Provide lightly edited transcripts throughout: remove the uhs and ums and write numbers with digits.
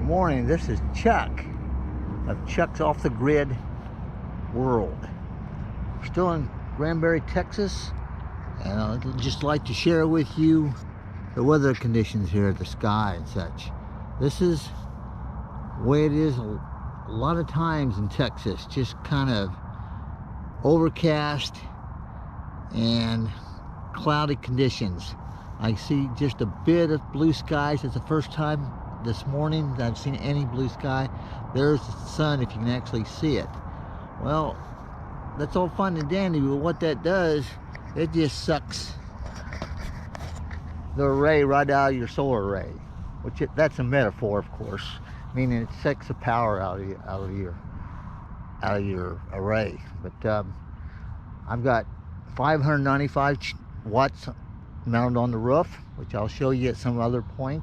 Morning, this is Chuck of Chuck's Off the Grid World. Still in Granbury, Texas, and I'd just like to share with you the weather conditions here, the sky and such. This is the way it is a lot of times in Texas, just kind of overcast and cloudy conditions. I see just a bit of blue skies. It's the first time this morning that I've seen any blue sky. There's the sun, if you can actually see it. Well, that's all fun and dandy, but what that does, it just sucks the array right out of your solar array, that's a metaphor, of course, meaning it sucks the power out of your array. But I've got 595 watts mounted on the roof, which I'll show you at some other point.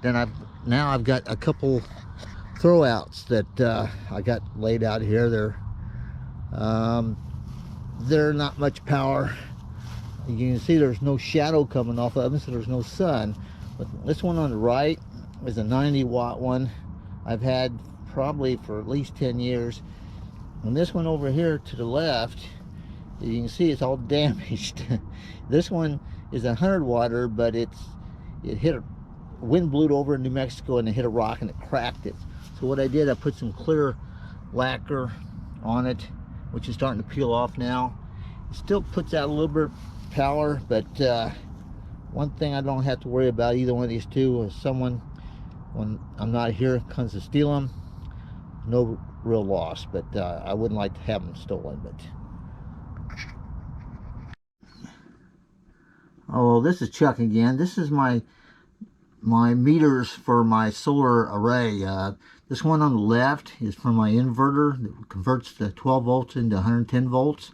Then I've got a couple throwouts that I got laid out here. They're not much power. You can see there's no shadow coming off of them, so there's no sun. But this one on the right is a 90 watt one I've had probably for at least 10 years. And this one over here to the left, you can see it's all damaged. This one is a 100 watter, but it hit a wind, blew it over in New Mexico, and it hit a rock and it cracked it. So what I did, I put some clear lacquer on it, which is starting to peel off now. It still puts out a little bit of power, but one thing I don't have to worry about either one of these two is someone, when I'm not here, comes to steal them. No real loss, but I wouldn't like to have them stolen. But oh, this is Chuck again. This is my meters for my solar array. This one on the left is for my inverter that converts the 12 volts into 110 volts.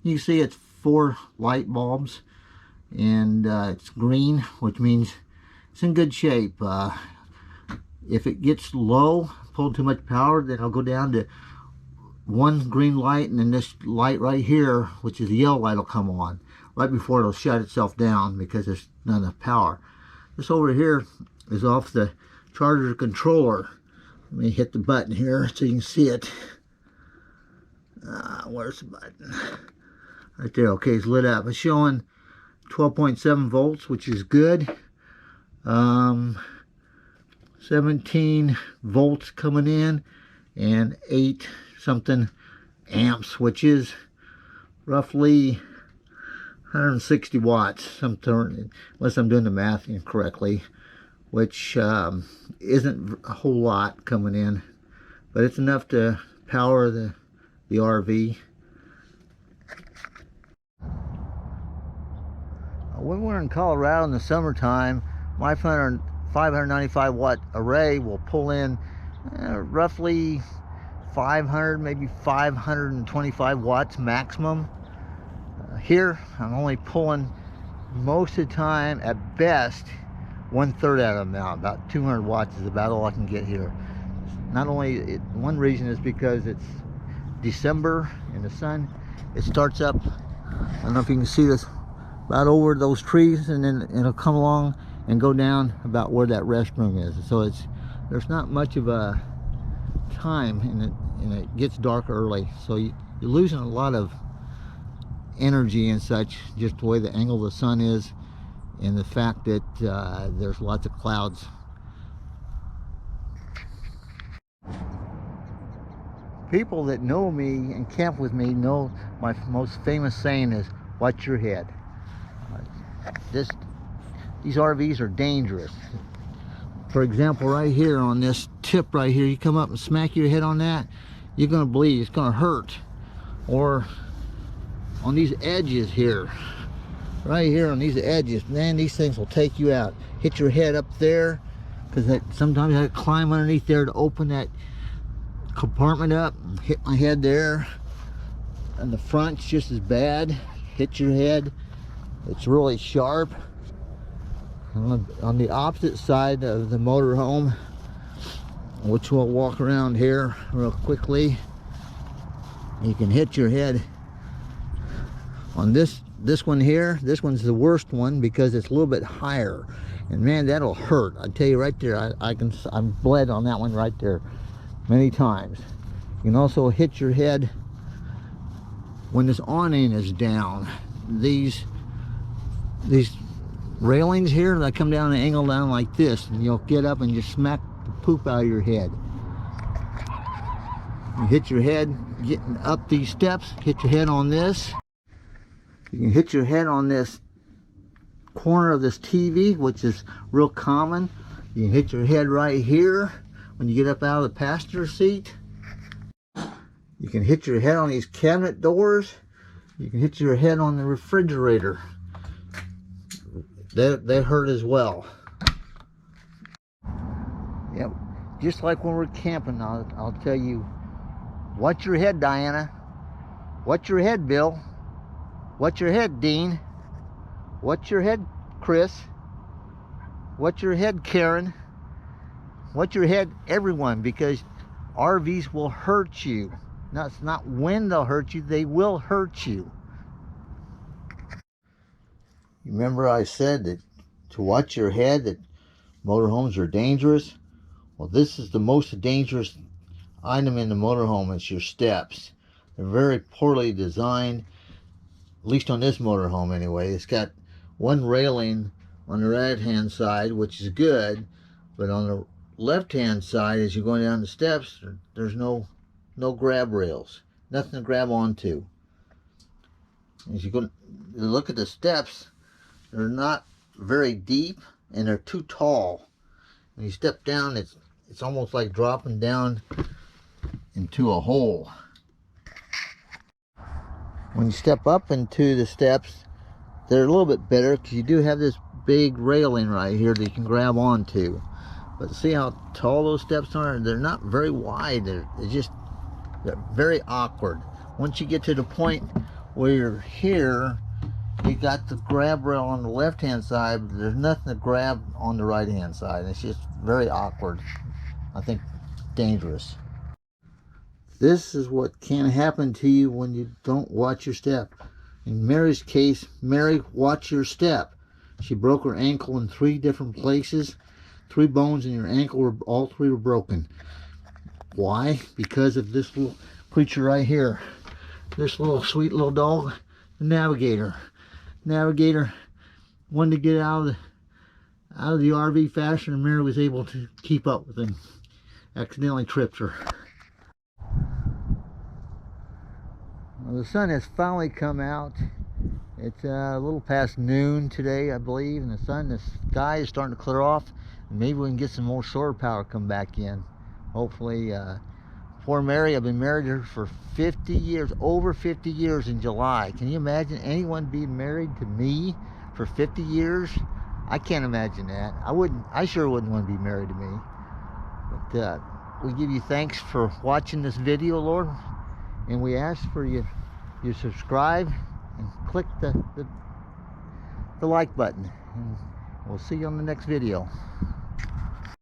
You can see it's 4 light bulbs, and it's green, which means it's in good shape. If it gets low, pulled too much power, then I'll go down to 1 green light, and then this light right here, which is the yellow light, will come on right before it'll shut itself down because there's not enough power. This over here is off the charger controller. Let me hit the button here so you can see it. Where's the button? Right there. Okay, it's lit up. It's showing 12.7 volts, which is good. 17 volts coming in, and 8 something amps, which is roughly 160 watts, unless I'm doing the math incorrectly, which isn't a whole lot coming in, but it's enough to power the RV. When we're in Colorado in the summertime, my 595 watt array will pull in roughly 500, maybe 525 watts maximum. Here I'm only pulling, most of the time at best, 1/3 out of the amount. About 200 watts is about all I can get here. Not only, one reason is because it's December and the sun, it starts up, I don't know if you can see this, about over those trees, and then it'll come along and go down about where that restroom is. So there's not much of a time, and it gets dark early, so you're losing a lot of energy and such, just the way the angle of the sun is, and the fact that there's lots of clouds. People that know me and camp with me know my most famous saying is, watch your head. These RVs are dangerous. For example, right here on this tip right here, you come up and smack your head on that, you're gonna bleed, it's gonna hurt. Or on these edges here, right here on these edges, man, these things will take you out. Hit your head up there, because sometimes I climb underneath there to open that compartment up. Hit my head there, and the front's just as bad. Hit your head, it's really sharp. On the opposite side of the motorhome, which we'll walk around here real quickly, you can hit your head on this one here. This one's the worst one because it's a little bit higher, And man, that'll hurt. I tell you right there, I'm bled on that one right there many times. You can also hit your head when this awning is down. These railings here that come down and angle down like this, and you'll get up and just smack the poop out of your head. You hit your head getting up these steps, hit your head on this. You can hit your head on this corner of this TV, which is real common. You can hit your head right here when you get up out of the passenger seat. You can hit your head on these cabinet doors. You can hit your head on the refrigerator. They hurt as well. Yep, just like when we're camping, I'll tell you, watch your head, Diana. Watch your head, Bill. Watch your head, Dean. Watch your head, Chris. Watch your head, Karen. Watch your head, everyone, because RVs will hurt you. Now, it's not when they'll hurt you, they will hurt you. Remember I said that to watch your head, that motorhomes are dangerous? Well, this is the most dangerous item in the motorhome. It's your steps. They're very poorly designed, at least on this motorhome anyway. It's got one railing on the right hand side, which is good, but on the left hand side, as you're going down the steps, there's no grab rails, nothing to grab onto. As you go look at the steps, they're not very deep and they're too tall. When you step down, it's almost like dropping down into a hole. When you step up into the steps, they're a little bit better because you do have this big railing right here that you can grab onto. But see how tall those steps are? They're not very wide. They're very awkward. Once you get to the point where you're here, you got the grab rail on the left hand side, but there's nothing to grab on the right hand side. It's just very awkward. I think dangerous. This is what can happen to you when you don't watch your step. In Mary's case, Mary watched your step. She broke her ankle in 3 different places. 3 bones in your ankle, all 3 were broken. Why? Because of this little creature right here. This little sweet little dog, the Navigator. Navigator wanted to get out of the RV faster, and Mary was able to keep up with him. Accidentally tripped her. Well, the sun has finally come out. It's a little past noon today, I believe, and the sky is starting to clear off. And maybe we can get some more solar power come back in. Hopefully. Poor Mary, I've been married to her for 50 years, over 50 years in July. Can you imagine anyone being married to me for 50 years? I can't imagine that. I sure wouldn't want to be married to me. But we give you thanks for watching this video, Lord. And we ask for you subscribe and click the like button. And we'll see you on the next video.